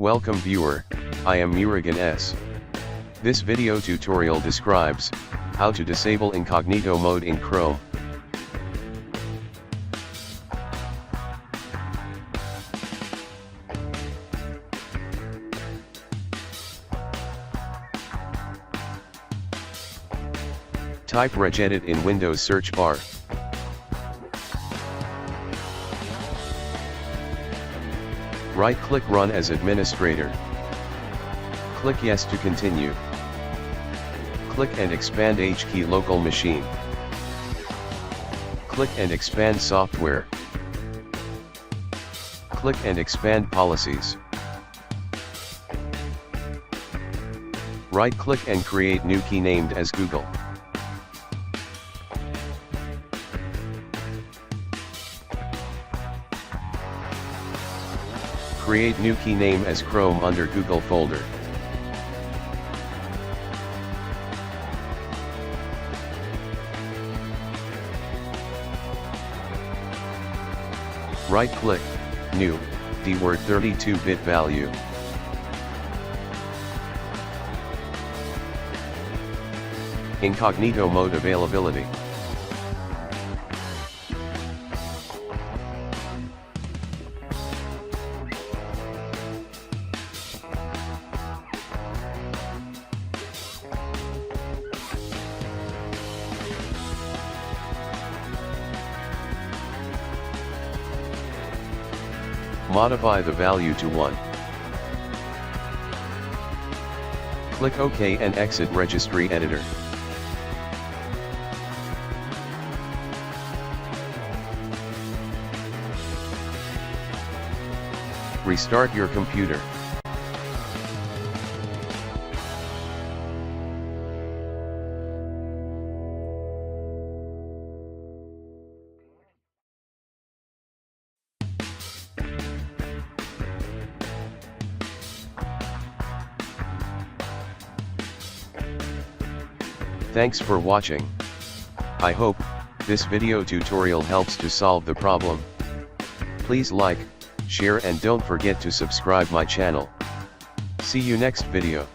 Welcome viewer, I am Murugan S. This video tutorial describes how to disable incognito mode in Chrome. Type regedit in Windows search bar. Right-click Run as administrator. Click Yes to continue. Click and expand HKey local machine. Click and expand software. Click and expand policies. Right-click and create new key named as Google. Create new key name as Chrome under Google folder. Right-click, New, DWord 32-bit value. Incognito mode availability. Modify the value to 1. Click OK and exit Registry Editor. Restart your computer. Thanks for watching. I hope this video tutorial helps to solve the problem. Please like, share and don't forget to subscribe my channel. See you next video.